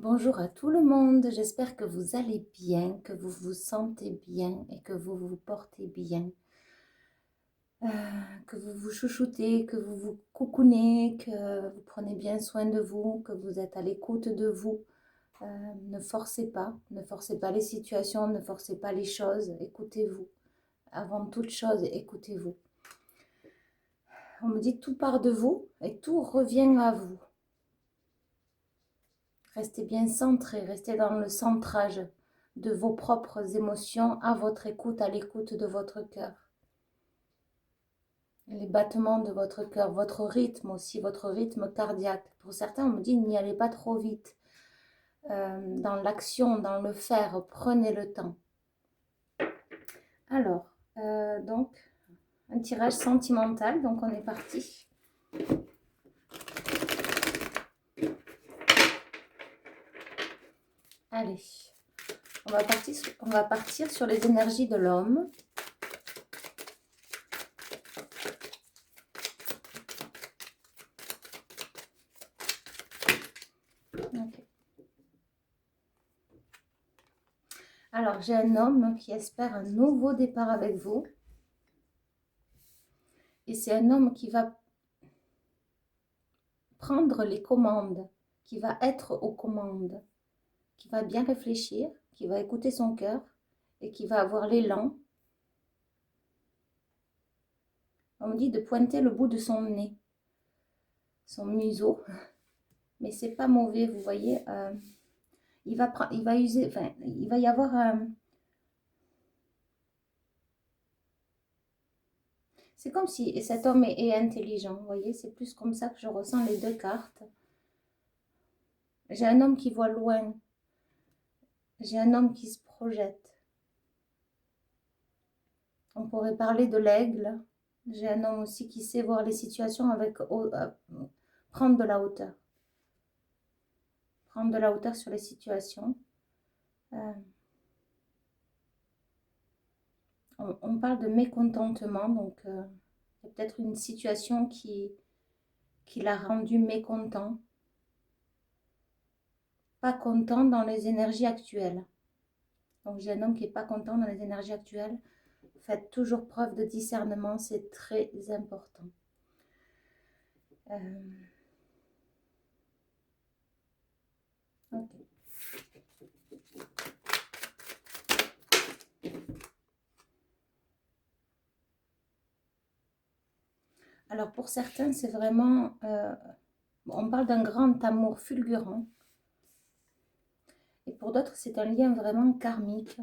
Bonjour à tout le monde, j'espère que vous allez bien, que vous vous sentez bien et que vous vous portez bien. Euh, que vous vous chouchoutez, que vous vous coucounez, que vous prenez bien soin de vous, que vous êtes à l'écoute de vous. Ne forcez pas les situations, ne forcez pas les choses, écoutez-vous. Avant toute chose, écoutez-vous. On me dit tout part de vous et tout revient à vous. Restez bien centré, restez dans le centrage de vos propres émotions, à votre écoute, à l'écoute de votre cœur. Les battements de votre cœur, votre rythme aussi, votre rythme cardiaque. Pour certains, on me dit n'y allez pas trop vite. Dans l'action, dans le faire, prenez le temps. Alors, donc, un tirage sentimental, donc on est parti. Allez, on va partir sur les énergies de l'homme. Okay. Alors, j'ai un homme qui espère un nouveau départ avec vous. Et c'est un homme qui va prendre les commandes, qui va être aux commandes, qui va bien réfléchir, qui va écouter son cœur et qui va avoir l'élan. On me dit de pointer le bout de son nez, son museau, mais c'est pas mauvais, vous voyez. Il va user, enfin, il va y avoir c'est comme si cet homme est intelligent, vous voyez, c'est plus comme ça que je ressens les deux cartes. J'ai un homme qui voit loin, j'ai un homme qui se projette. On pourrait parler de l'aigle. J'ai un homme aussi qui sait voir les situations avec prendre de la hauteur. Prendre de la hauteur sur les situations. On parle de mécontentement, donc il y a peut-être une situation qui l'a rendu mécontent. Pas content dans les énergies actuelles. Donc j'ai un homme qui n'est pas content dans les énergies actuelles. Faites toujours preuve de discernement, c'est très important. Ok. Alors pour certains, c'est vraiment... on parle d'un grand amour fulgurant. Et pour d'autres, c'est un lien vraiment karmique.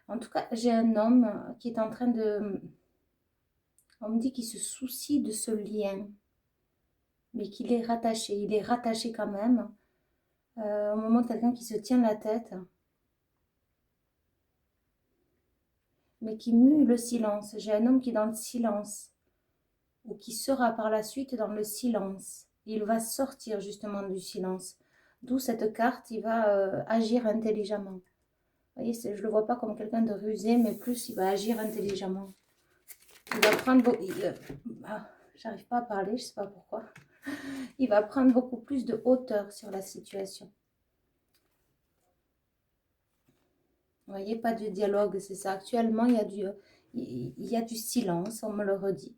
En tout cas, j'ai un homme qui est en train de... On me dit qu'il se soucie de ce lien, mais qu'il est rattaché. Il est rattaché quand même. Au moment de quelqu'un qui se tient la tête, mais qui mue le silence. J'ai un homme qui est dans le silence, ou qui sera par la suite dans le silence. Il va sortir justement du silence. D'où cette carte, il va agir intelligemment. Vous voyez, je ne le vois pas comme quelqu'un de rusé, mais plus il va agir intelligemment. Il va prendre... j'arrive pas à parler, je ne sais pas pourquoi. Il va prendre beaucoup plus de hauteur sur la situation. Vous voyez, pas de dialogue, c'est ça. Actuellement, il y a du silence, on me le redit,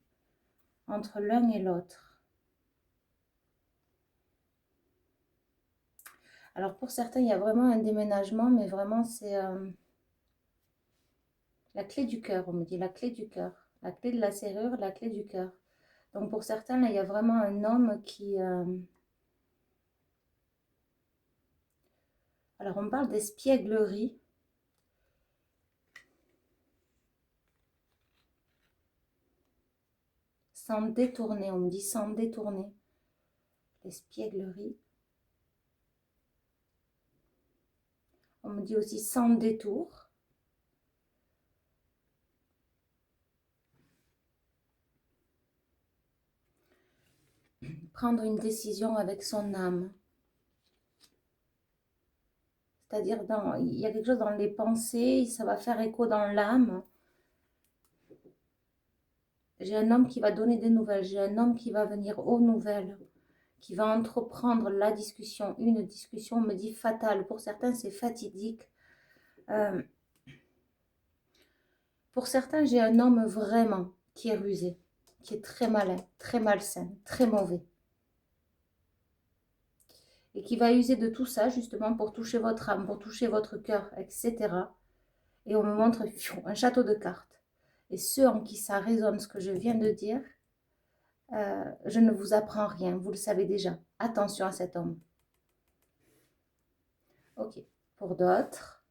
entre l'un et l'autre. Alors pour certains, il y a vraiment un déménagement, mais vraiment c'est la clé du cœur, on me dit, la clé du cœur. La clé de la serrure, la clé du cœur. Donc pour certains, là, il y a vraiment un homme qui... Alors on parle d'espièglerie. Sans détourner, on me dit sans détourner. L'espièglerie. On me dit aussi sans détour. Prendre une décision avec son âme. C'est-à-dire, il y a quelque chose dans les pensées, ça va faire écho dans l'âme. J'ai un homme qui va donner des nouvelles, j'ai un homme qui va venir aux nouvelles, qui va entreprendre la discussion, une discussion, on me dit fatale. Pour certains, c'est fatidique. Pour certains, j'ai un homme vraiment qui est rusé, qui est très malin, très malsain, très mauvais. Et qui va user de tout ça justement pour toucher votre âme, pour toucher votre cœur, etc. Et on me montre un château de cartes. Et ceux en qui ça résonne, ce que je viens de dire, je ne vous apprends rien, vous le savez déjà. Attention à cet homme. Ok. Pour d'autres,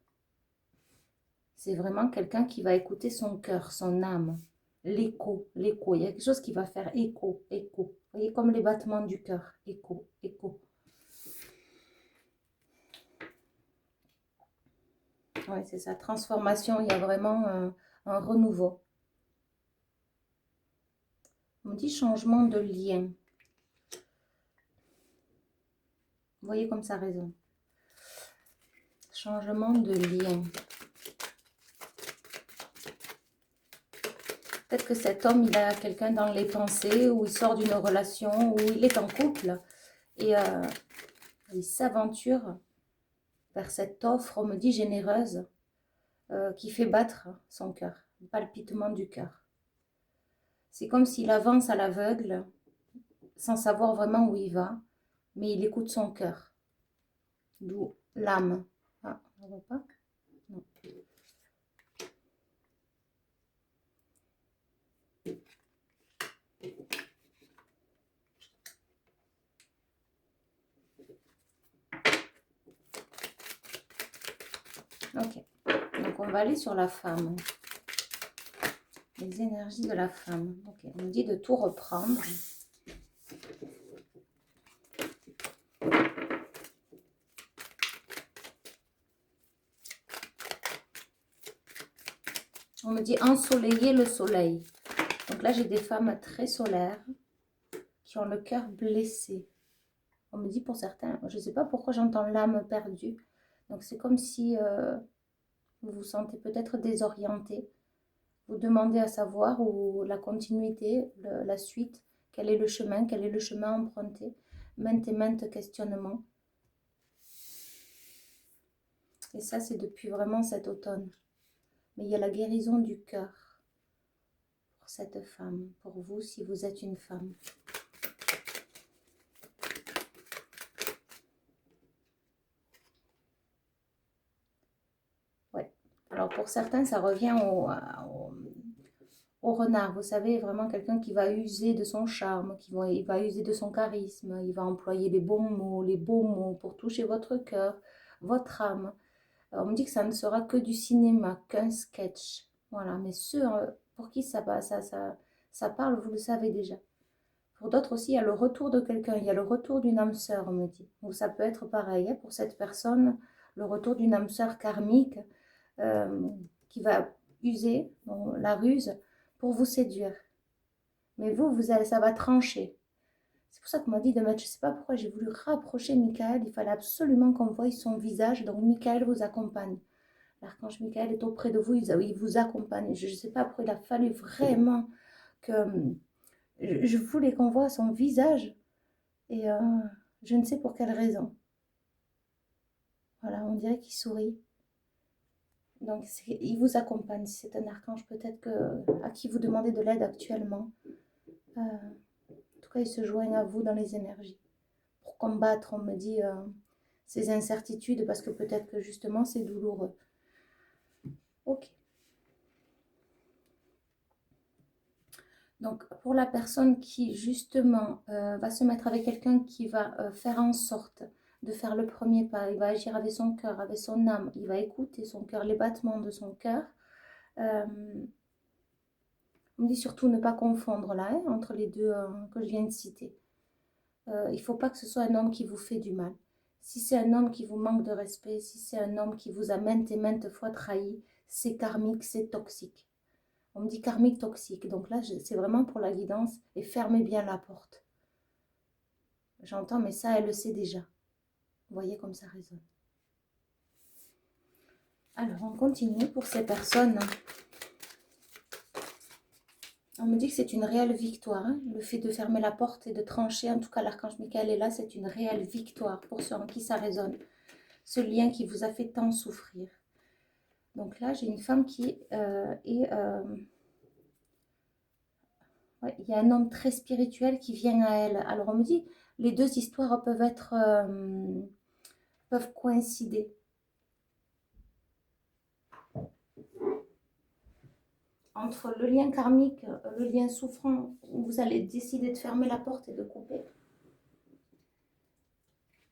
c'est vraiment quelqu'un qui va écouter son cœur, son âme, l'écho, l'écho. Il y a quelque chose qui va faire écho, écho. Vous voyez, comme les battements du cœur, écho, écho. Oui, c'est ça, transformation, il y a vraiment un renouveau. On me dit changement de lien. Vous voyez comme ça résonne. Changement de lien. Peut-être que cet homme, il a quelqu'un dans les pensées, ou il sort d'une relation, ou il est en couple, et il s'aventure vers cette offre, on me dit généreuse, qui fait battre son cœur, le palpitement du cœur. C'est comme s'il avance à l'aveugle, sans savoir vraiment où il va, mais il écoute son cœur. D'où l'âme. Ah, on ne voit pas? Non. Ok. Donc, on va aller sur la femme. Les énergies de la femme. Ok. On me dit de tout reprendre. On me dit ensoleiller le soleil. Donc là, j'ai des femmes très solaires qui ont le cœur blessé. On me dit pour certains, je ne sais pas pourquoi j'entends l'âme perdue. Donc c'est comme si vous vous sentez peut-être désorienté. Vous demandez à savoir où la continuité, la suite, quel est le chemin emprunté. Maintes et maintes questionnements. Et ça, c'est depuis vraiment cet automne. Mais il y a la guérison du cœur pour cette femme, pour vous si vous êtes une femme. Ouais. Alors pour certains, ça revient au renard. Vous savez, vraiment quelqu'un qui va user de son charme, il va user de son charisme, il va employer les bons mots, les beaux mots pour toucher votre cœur, votre âme. Alors, on me dit que ça ne sera que du cinéma, qu'un sketch. Voilà, mais ceux pour qui ça parle, vous le savez déjà. Pour d'autres aussi, il y a le retour de quelqu'un, il y a le retour d'une âme sœur, on me dit. Ou ça peut être pareil, hein, pour cette personne, le retour d'une âme sœur karmique qui va user la ruse pour vous séduire. Mais vous allez, ça va trancher. C'est pour ça qu'on m'a dit de mettre, je ne sais pas pourquoi j'ai voulu rapprocher Michael, il fallait absolument qu'on voie son visage, donc Michael vous accompagne. L'archange Michael est auprès de vous, il vous accompagne. Je ne sais pas pourquoi il a fallu vraiment que... Je voulais qu'on voie son visage et je ne sais pour quelle raison. Voilà, on dirait qu'il sourit. Donc, il vous accompagne. C'est un archange peut-être à qui vous demandez de l'aide actuellement. En tout cas, il se joint à vous dans les énergies. Pour combattre, on me dit, ces incertitudes parce que peut-être que justement, c'est douloureux. Ok. Donc, pour la personne qui, justement, va se mettre avec quelqu'un qui va faire en sorte de faire le premier pas, il va agir avec son cœur, avec son âme, il va écouter son cœur, les battements de son cœur. On me dit surtout ne pas confondre là, hein, entre les deux que je viens de citer. Il ne faut pas que ce soit un homme qui vous fait du mal. Si c'est un homme qui vous manque de respect, si c'est un homme qui vous a maintes et maintes fois trahi, c'est karmique, c'est toxique. On me dit karmique toxique. Donc là, c'est vraiment pour la guidance. Et fermez bien la porte. J'entends, mais ça, elle le sait déjà. Vous voyez comme ça résonne. Alors, on continue pour ces personnes On me dit que c'est une réelle victoire, hein. Le fait de fermer la porte et de trancher, en tout cas l'archange Michael est là, c'est une réelle victoire pour ceux en qui ça résonne. Ce lien qui vous a fait tant souffrir. Donc là, j'ai une femme qui ouais, il y a un homme très spirituel qui vient à elle. Alors on me dit, les deux histoires peuvent coïncider. Entre le lien karmique, le lien souffrant, où vous allez décider de fermer la porte et de couper,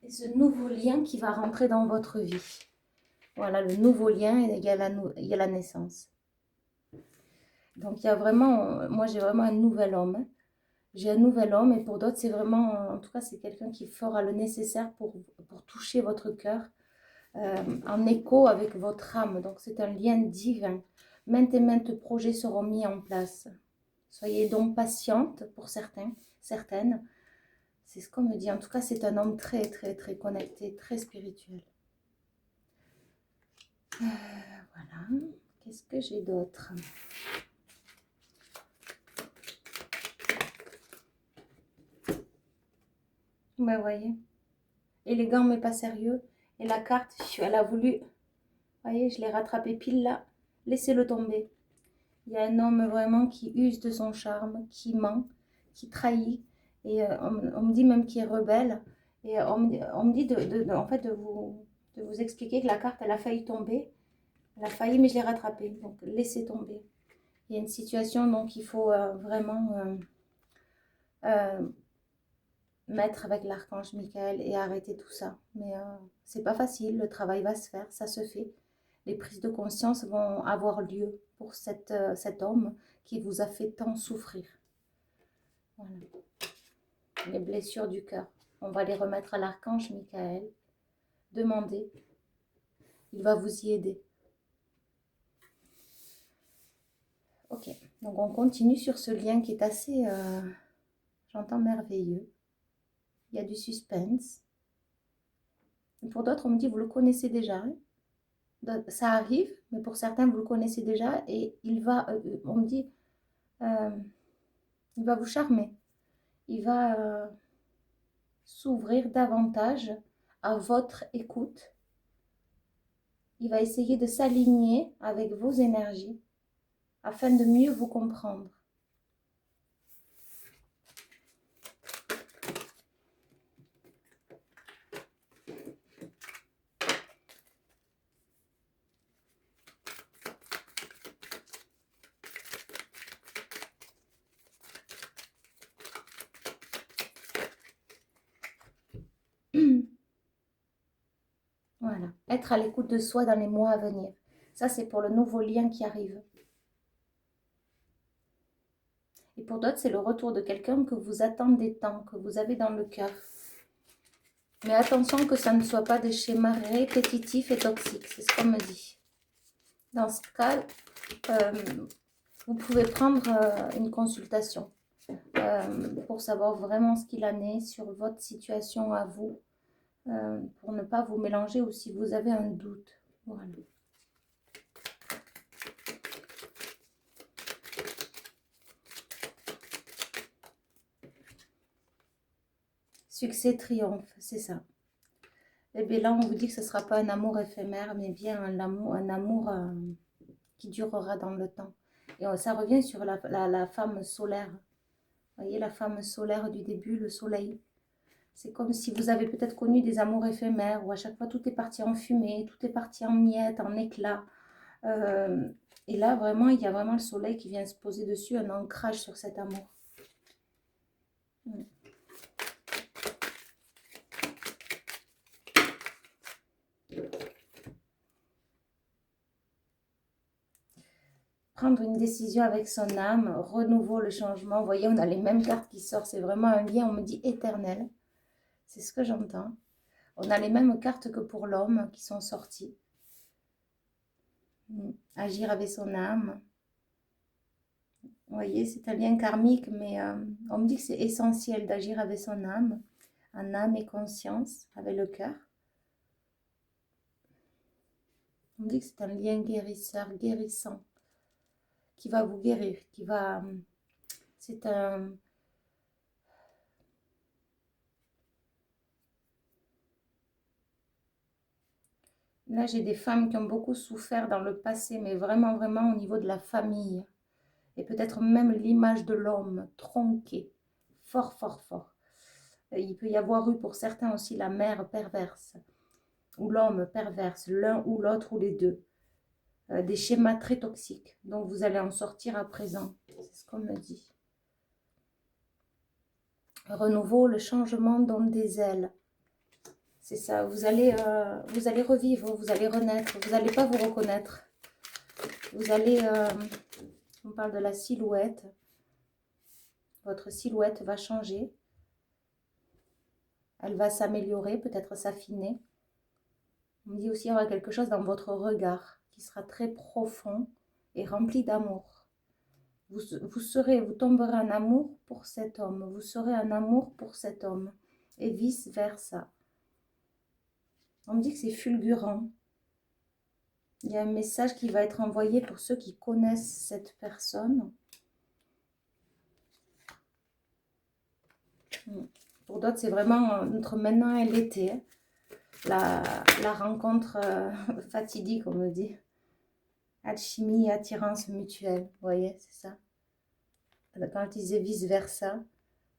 et ce nouveau lien qui va rentrer dans votre vie. Voilà, le nouveau lien, et il y a la naissance. Donc il y a vraiment, moi j'ai vraiment un nouvel homme. J'ai un nouvel homme et pour d'autres c'est vraiment, en tout cas c'est quelqu'un qui fera le nécessaire pour toucher votre cœur en écho avec votre âme. Donc c'est un lien divin. Maintes et maintes projets seront mis en place. Soyez donc patiente pour certains, certaines. C'est ce qu'on me dit. En tout cas, c'est un homme très, très, très connecté, très spirituel. Voilà. Qu'est-ce que j'ai d'autre? Ben, voyez. Élégant, mais pas sérieux. Et la carte, elle a voulu... Voyez, je l'ai rattrapé pile là. Laissez-le tomber. Il y a un homme vraiment qui use de son charme, qui ment, qui trahit. Et on me dit même qu'il est rebelle. Et on me dit en fait, de vous expliquer que la carte, elle a failli tomber. Elle a failli, mais je l'ai rattrapée. Donc, laissez tomber. Il y a une situation, donc il faut vraiment euh, mettre avec l'archange Michael et arrêter tout ça. Mais c'est pas facile, le travail va se faire, ça se fait. Les prises de conscience vont avoir lieu pour cet homme qui vous a fait tant souffrir. Voilà. Les blessures du cœur, on va les remettre à l'archange Michael. Demandez, il va vous y aider. Ok, donc on continue sur ce lien qui est assez, j'entends, merveilleux. Il y a du suspense. Pour d'autres, on me dit, vous le connaissez déjà. Hein. Ça arrive, mais pour certains, vous le connaissez déjà. Et on me dit, il va vous charmer. Il va s'ouvrir davantage à votre écoute. Il va essayer de s'aligner avec vos énergies afin de mieux vous comprendre. Voilà, être à l'écoute de soi dans les mois à venir. Ça, c'est pour le nouveau lien qui arrive. Et pour d'autres, c'est le retour de quelqu'un que vous attendez tant, que vous avez dans le cœur. Mais attention que ça ne soit pas des schémas répétitifs et toxiques, c'est ce qu'on me dit. Dans ce cas, vous pouvez prendre une consultation pour savoir vraiment ce qu'il en est sur votre situation à vous, pour ne pas vous mélanger ou si vous avez un doute. Voilà. Succès, triomphe, c'est ça. Et bien là, on vous dit que ce ne sera pas un amour éphémère, mais bien un amour qui durera dans le temps. Et ça revient sur la femme solaire. Vous voyez, la femme solaire du début, le soleil. C'est comme si vous avez peut-être connu des amours éphémères où à chaque fois tout est parti en fumée, tout est parti en miettes, en éclats. Et là, vraiment, il y a vraiment le soleil qui vient se poser dessus, un ancrage sur cet amour. Prendre une décision avec son âme, renouveau, le changement. Vous voyez, on a les mêmes cartes qui sortent. C'est vraiment un lien, on me dit éternel. C'est ce que j'entends. On a les mêmes cartes que pour l'homme qui sont sorties. Agir avec son âme. Vous voyez, c'est un lien karmique, mais on me dit que c'est essentiel d'agir avec son âme, en âme et conscience, avec le cœur. On me dit que c'est un lien guérisseur, guérissant, qui va vous guérir, qui va C'est un... Là, j'ai des femmes qui ont beaucoup souffert dans le passé, mais vraiment, vraiment au niveau de la famille. Et peut-être même l'image de l'homme tronquée. Fort, fort, fort. Il peut y avoir eu pour certains aussi la mère perverse, ou l'homme perverse, l'un ou l'autre ou les deux. Des schémas très toxiques. Donc vous allez en sortir à présent. C'est ce qu'on me dit. Renouveau, le changement donne des ailes. C'est ça, vous allez revivre, vous allez renaître, vous n'allez pas vous reconnaître. Vous allez, on parle de la silhouette, votre silhouette va changer, elle va s'améliorer, peut-être s'affiner. On me dit aussi qu'il y aura quelque chose dans votre regard qui sera très profond et rempli d'amour. Vous tomberez en amour pour cet homme, vous serez en amour pour cet homme, et vice-versa. On me dit que c'est fulgurant. Il y a un message qui va être envoyé pour ceux qui connaissent cette personne. Pour d'autres, c'est vraiment entre maintenant et l'été. La rencontre fatidique, on me dit. Alchimie et attirance mutuelle. Vous voyez, c'est ça. Quand je disais vice-versa,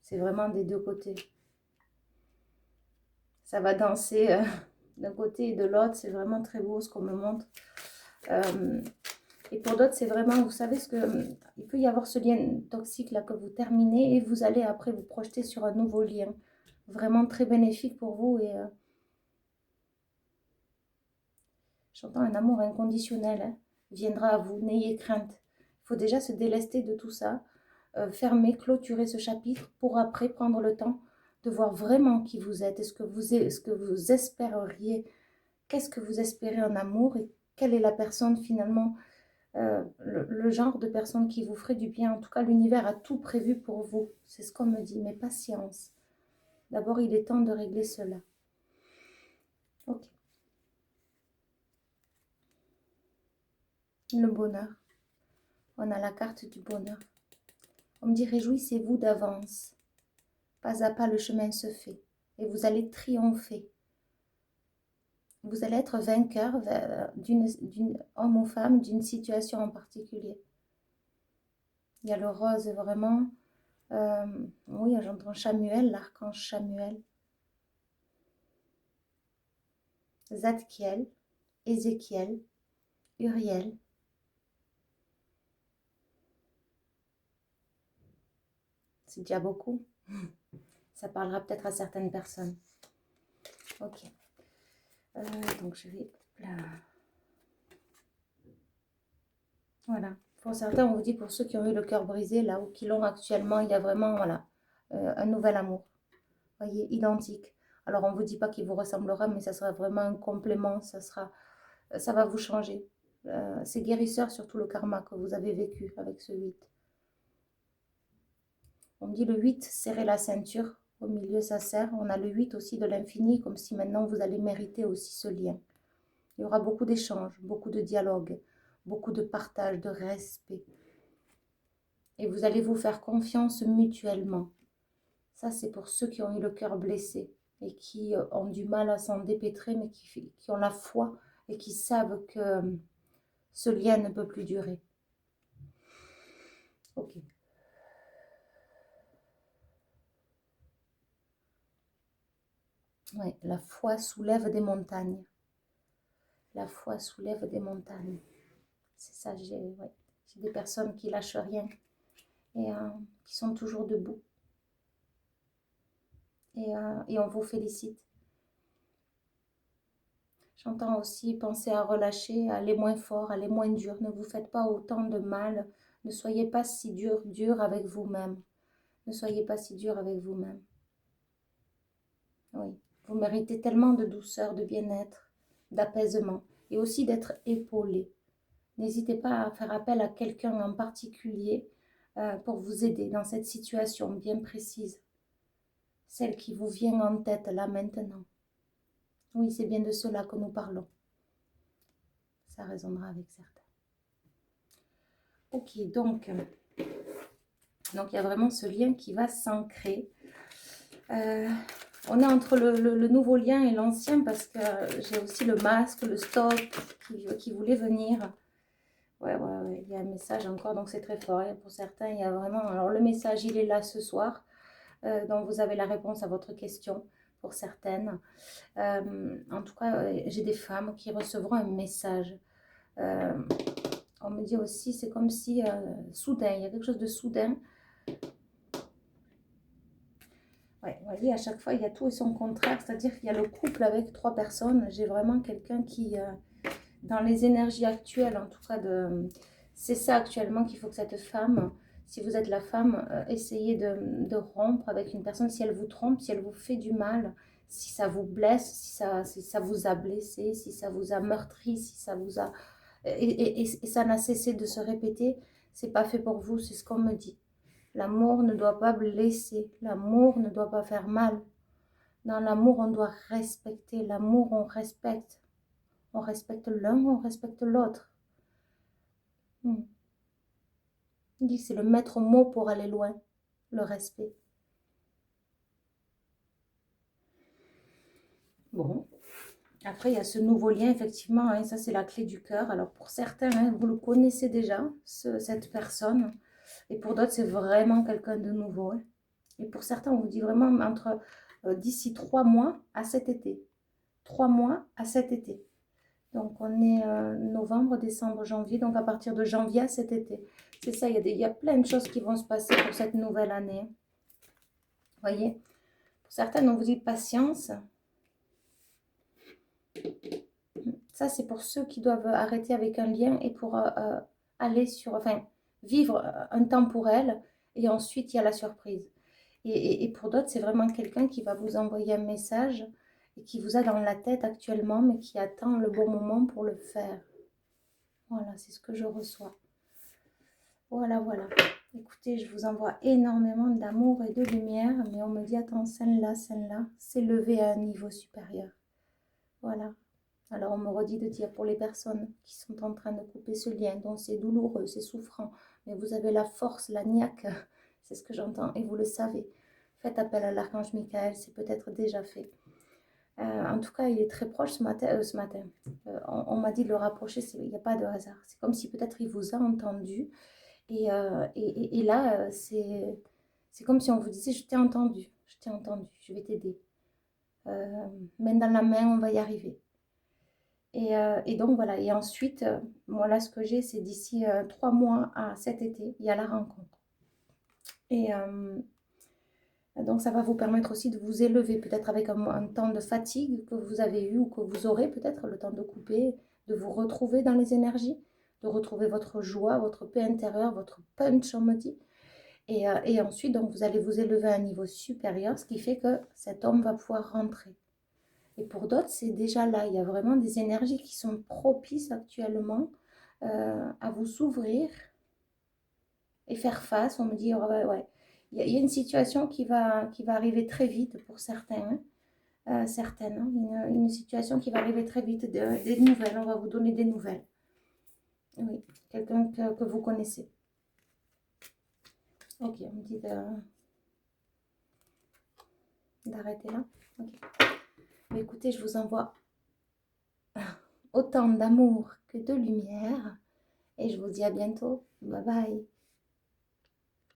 c'est vraiment des deux côtés. Ça va danser d'un côté et de l'autre. C'est vraiment très beau ce qu'on me montre. Et pour d'autres, c'est vraiment, vous savez, il peut y avoir ce lien toxique là que vous terminez et vous allez après vous projeter sur un nouveau lien. Vraiment très bénéfique pour vous. Et j'entends un amour inconditionnel hein, viendra à vous. N'ayez crainte. Il faut déjà se délester de tout ça. Fermer, clôturer ce chapitre pour après prendre le temps de voir vraiment qui vous êtes. Est-ce que vous espéreriez, qu'est-ce que vous espérez en amour et quelle est la personne finalement, le genre de personne qui vous ferait du bien. En tout cas, l'univers a tout prévu pour vous. C'est ce qu'on me dit, mais patience. D'abord, il est temps de régler cela. Ok. Le bonheur. On a la carte du bonheur. On me dit, réjouissez-vous d'avance. Pas à pas, le chemin se fait. Et vous allez triompher. Vous allez être vainqueur d'une homme ou femme, d'une situation en particulier. Il y a le rose, vraiment. Oui, j'entends Chamuel, l'archange Chamuel. Zadkiel, Ézéchiel, Uriel. C'est déjà beaucoup. Ça parlera peut-être à certaines personnes. Ok. Donc je vais là. Voilà. Pour certains, on vous dit pour ceux qui ont eu le cœur brisé, là, ou qui l'ont actuellement, il y a vraiment, voilà, un nouvel amour. Voyez, identique. Alors, on ne vous dit pas qu'il vous ressemblera, mais ça sera vraiment un complément, ça va vous changer. C'est guérisseur, surtout le karma que vous avez vécu avec ce 8. On me dit le 8, serrez la ceinture. Au milieu, ça serre. On a le 8 aussi de l'infini, comme si maintenant vous allez mériter aussi ce lien. Il y aura beaucoup d'échanges, beaucoup de dialogues, beaucoup de partage, de respect. Et vous allez vous faire confiance mutuellement. Ça, c'est pour ceux qui ont eu le cœur blessé et qui ont du mal à s'en dépêtrer, mais qui ont la foi et qui savent que ce lien ne peut plus durer. Ok. Ouais, la foi soulève des montagnes. La foi soulève des montagnes. C'est ça, j'ai des personnes qui lâchent rien et qui sont toujours debout. Et on vous félicite. J'entends aussi penser à relâcher, à aller moins fort, à aller moins dur. Ne vous faites pas autant de mal. Ne soyez pas si dur avec vous-même. Ne soyez pas si dur avec vous-même. Oui, vous méritez tellement de douceur, de bien-être, d'apaisement et aussi d'être épaulé. N'hésitez pas à faire appel à quelqu'un en particulier pour vous aider dans cette situation bien précise. Celle qui vous vient en tête là maintenant. Oui, c'est bien de cela que nous parlons. Ça résonnera avec certains. Ok, donc, Donc, il y a vraiment ce lien qui va s'ancrer. On est entre le nouveau lien et l'ancien parce que j'ai aussi le masque, le stop qui voulait venir. Ouais, il y a un message encore, donc c'est très fort. Et pour certains, il y a vraiment... Alors, le message, il est là ce soir. Donc, vous avez la réponse à votre question pour certaines. En tout cas, j'ai des femmes qui recevront un message. On me dit aussi, c'est comme si soudain, il y a quelque chose de soudain. Ouais, vous voyez, à chaque fois, il y a tout et son contraire, c'est-à-dire qu'il y a le couple avec 3 personnes. J'ai vraiment quelqu'un qui, dans les énergies actuelles, en tout cas, c'est ça actuellement qu'il faut que cette femme, si vous êtes la femme, essayez de rompre avec une personne. Si elle vous trompe, si elle vous fait du mal, si ça vous blesse, si ça vous a blessé, si ça vous a meurtri, si ça vous a... Et ça n'a cessé de se répéter, c'est pas fait pour vous, c'est ce qu'on me dit. L'amour ne doit pas blesser, l'amour ne doit pas faire mal. Dans l'amour, on doit respecter. L'amour, on respecte. On respecte l'un, on respecte l'autre. Il dit que c'est le maître mot pour aller loin, le respect. Bon. Après, il y a ce nouveau lien, effectivement, hein, ça c'est la clé du cœur. Alors pour certains, hein, vous le connaissez déjà, cette personne. Et pour d'autres, c'est vraiment quelqu'un de nouveau. Hein. Et pour certains, on vous dit vraiment entre d'ici 3 mois à cet été. 3 mois à cet été. Donc on est novembre, décembre, janvier. Donc à partir de janvier à cet été. C'est ça, il y a plein de choses qui vont se passer pour cette nouvelle année. Vous voyez? Pour certains, on vous dit patience. Ça, c'est pour ceux qui doivent arrêter avec un lien et pour aller sur... Enfin, vivre un temps pour elle. Et ensuite, il y a la surprise. Et pour d'autres, c'est vraiment quelqu'un qui va vous envoyer un message et qui vous a dans la tête actuellement, mais qui attend le bon moment pour le faire. Voilà, c'est ce que je reçois. Voilà. Écoutez, je vous envoie énormément d'amour et de lumière, mais on me dit, attends, celle-là, s'est levée à un niveau supérieur. Voilà. Alors, on me redit de dire pour les personnes qui sont en train de couper ce lien, dont c'est douloureux, c'est souffrant, mais vous avez la force, la niaque, c'est ce que j'entends, et vous le savez. Faites appel à l'archange Michael, c'est peut-être déjà fait. En tout cas, il est très proche ce matin. On m'a dit de le rapprocher, il n'y a pas de hasard. C'est comme si peut-être il vous a entendu. Et là, c'est comme si on vous disait, je t'ai entendu, je vais t'aider. Main dans la main, on va y arriver. Et donc voilà, et ensuite, moi là ce que j'ai, c'est d'ici 3 mois à cet été, il y a la rencontre. Et donc ça va vous permettre aussi de vous élever, peut-être avec un temps de fatigue que vous avez eu ou que vous aurez peut-être, le temps de couper, de vous retrouver dans les énergies, de retrouver votre joie, votre paix intérieure, votre punch, on me dit. Et ensuite, donc, vous allez vous élever à un niveau supérieur, ce qui fait que cet homme va pouvoir rentrer. Et pour d'autres, c'est déjà là. Il y a vraiment des énergies qui sont propices actuellement à vous s'ouvrir et faire face. On me dit, oh, ouais. Il y a une situation qui va arriver très vite pour certains. Certaines. Hein. Une situation qui va arriver très vite. Des nouvelles. On va vous donner des nouvelles. Oui, quelqu'un que vous connaissez. Ok, on me dit d'arrêter là. Ok. Mais écoutez, je vous envoie autant d'amour que de lumière. Et je vous dis à bientôt. Bye bye.